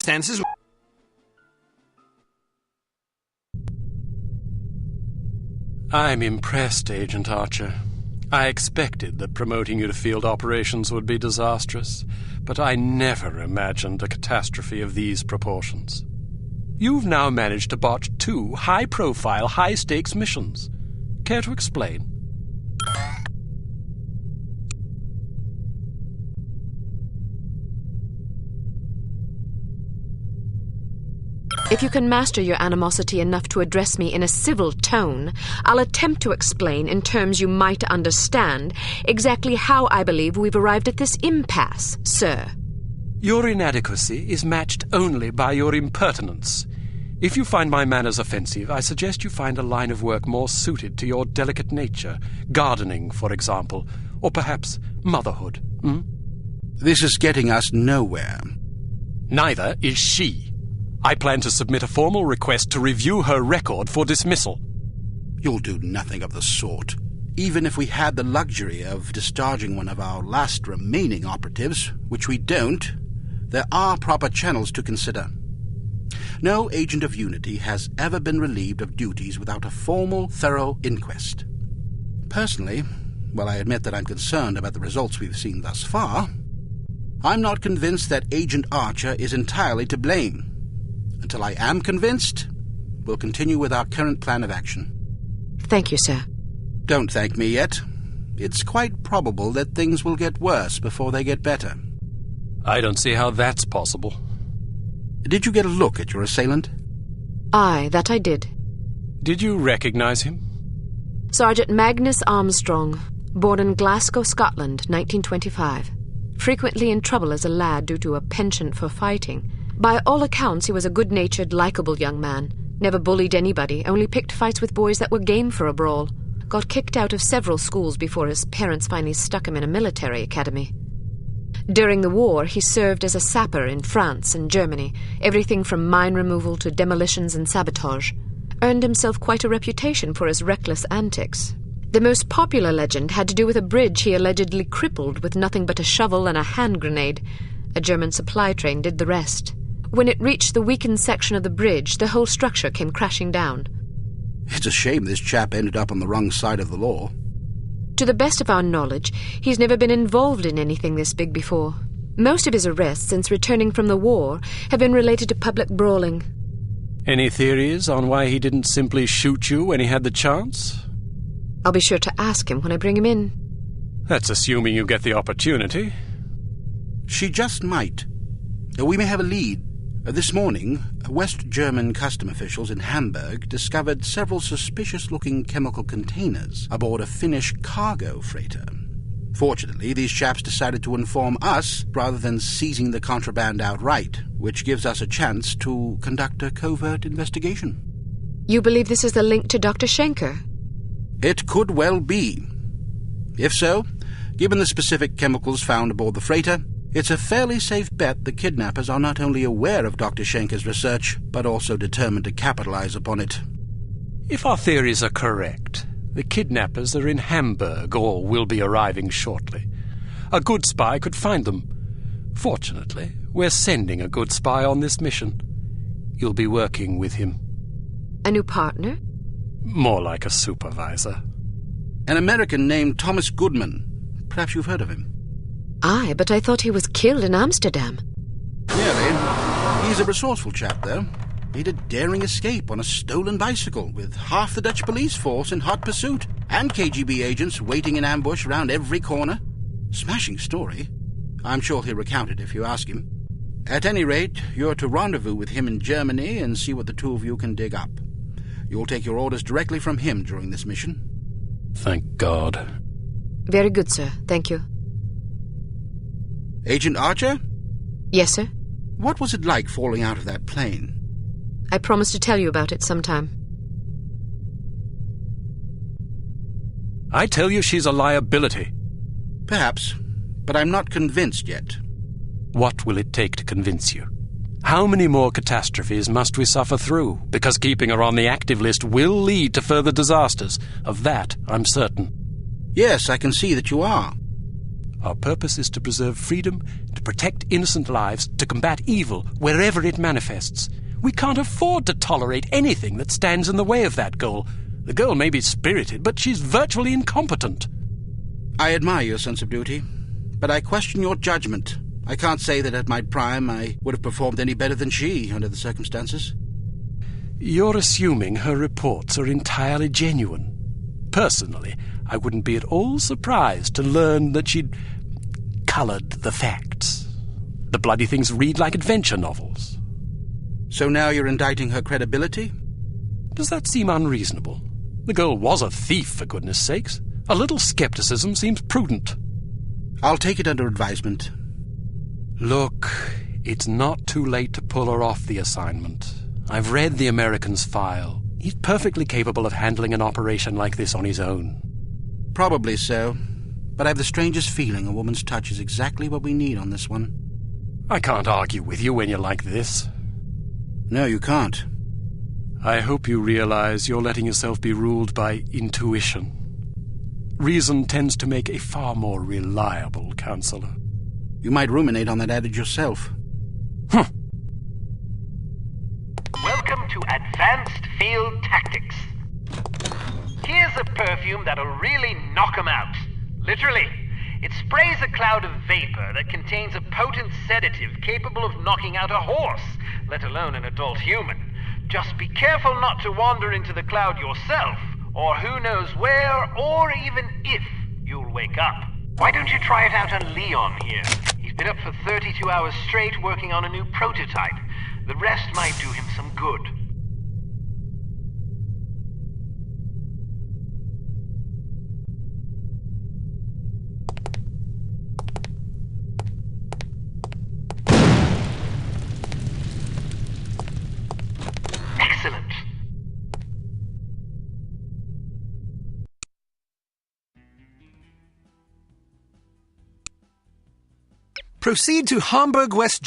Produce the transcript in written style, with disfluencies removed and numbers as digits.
circumstances... I'm impressed, Agent Archer. I expected that promoting you to field operations would be disastrous, but I never imagined a catastrophe of these proportions. You've now managed to botch 2 high-profile, high-stakes missions. Care to explain? If you can master your animosity enough to address me in a civil tone, I'll attempt to explain in terms you might understand exactly how I believe we've arrived at this impasse, sir. Your inadequacy is matched only by your impertinence. If you find my manners offensive, I suggest you find a line of work more suited to your delicate nature. Gardening, for example, or perhaps motherhood. This is getting us nowhere. Neither is she. I plan to submit a formal request to review her record for dismissal. You'll do nothing of the sort. Even if we had the luxury of discharging one of our last remaining operatives, which we don't, there are proper channels to consider. No agent of Unity has ever been relieved of duties without a formal, thorough inquest. Personally, while I admit that I'm concerned about the results we've seen thus far, I'm not convinced that Agent Archer is entirely to blame. Until I am convinced, we'll continue with our current plan of action. Thank you, sir. Don't thank me yet. It's quite probable that things will get worse before they get better. I don't see how that's possible. Did you get a look at your assailant? Aye, that I did. Did you recognize him? Sergeant Magnus Armstrong, born in Glasgow, Scotland, 1925. Frequently in trouble as a lad due to a penchant for fighting. By all accounts, he was a good-natured, likable young man. Never bullied anybody, only picked fights with boys that were game for a brawl. Got kicked out of several schools before his parents finally stuck him in a military academy. During the war, he served as a sapper in France and Germany, everything from mine removal to demolitions and sabotage. Earned himself quite a reputation for his reckless antics. The most popular legend had to do with a bridge he allegedly crippled with nothing but a shovel and a hand grenade. A German supply train did the rest. When it reached the weakened section of the bridge, the whole structure came crashing down. It's a shame this chap ended up on the wrong side of the law. To the best of our knowledge, he's never been involved in anything this big before. Most of his arrests since returning from the war have been related to public brawling. Any theories on why he didn't simply shoot you when he had the chance? I'll be sure to ask him when I bring him in. That's assuming you get the opportunity. She just might. We may have a lead. This morning, West German custom officials in Hamburg discovered several suspicious-looking chemical containers aboard a Finnish cargo freighter. Fortunately, these chaps decided to inform us rather than seizing the contraband outright, which gives us a chance to conduct a covert investigation. You believe this is the link to Dr. Schenker? It could well be. If so, given the specific chemicals found aboard the freighter, it's a fairly safe bet the kidnappers are not only aware of Dr. Schenker's research, but also determined to capitalize upon it. If our theories are correct, the kidnappers are in Hamburg or will be arriving shortly. A good spy could find them. Fortunately, we're sending a good spy on this mission. You'll be working with him. A new partner? More like a supervisor. An American named Thomas Goodman. Perhaps you've heard of him. Aye, but I thought he was killed in Amsterdam. Nearly. He's a resourceful chap, though. Made a daring escape on a stolen bicycle with half the Dutch police force in hot pursuit and KGB agents waiting in ambush around every corner. Smashing story. I'm sure he'll recount it if you ask him. At any rate, you're to rendezvous with him in Germany and see what the two of you can dig up. You'll take your orders directly from him during this mission. Thank God. Very good, sir. Thank you. Agent Archer? Yes, sir? What was it like falling out of that plane? I promise to tell you about it sometime. I tell you she's a liability. Perhaps, but I'm not convinced yet. What will it take to convince you? How many more catastrophes must we suffer through? Because keeping her on the active list will lead to further disasters. Of that, I'm certain. Yes, I can see that you are. Our purpose is to preserve freedom, to protect innocent lives, to combat evil wherever it manifests. We can't afford to tolerate anything that stands in the way of that goal. The girl may be spirited, but she's virtually incompetent. I admire your sense of duty, but I question your judgment. I can't say that at my prime I would have performed any better than she under the circumstances. You're assuming her reports are entirely genuine. Personally, I wouldn't be at all surprised to learn that she'd coloured the facts. The bloody things read like adventure novels. So now you're indicting her credibility? Does that seem unreasonable? The girl was a thief, for goodness sakes. A little skepticism seems prudent. I'll take it under advisement. Look, it's not too late to pull her off the assignment. I've read the American's file. He's perfectly capable of handling an operation like this on his own. Probably so, but I have the strangest feeling a woman's touch is exactly what we need on this one. I can't argue with you when you're like this. No, you can't. I hope you realize you're letting yourself be ruled by intuition. Reason tends to make a far more reliable counselor. You might ruminate on that adage yourself. Welcome to Advanced Field Tactics. Here's a perfume that'll really knock 'em out. Literally. It sprays a cloud of vapor that contains a potent sedative capable of knocking out a horse, let alone an adult human. Just be careful not to wander into the cloud yourself, or who knows where, or even if, you'll wake up. Why don't you try it out on Leon here? He's been up for 32 hours straight working on a new prototype. The rest might do him some good. Excellent. Proceed to Hamburg West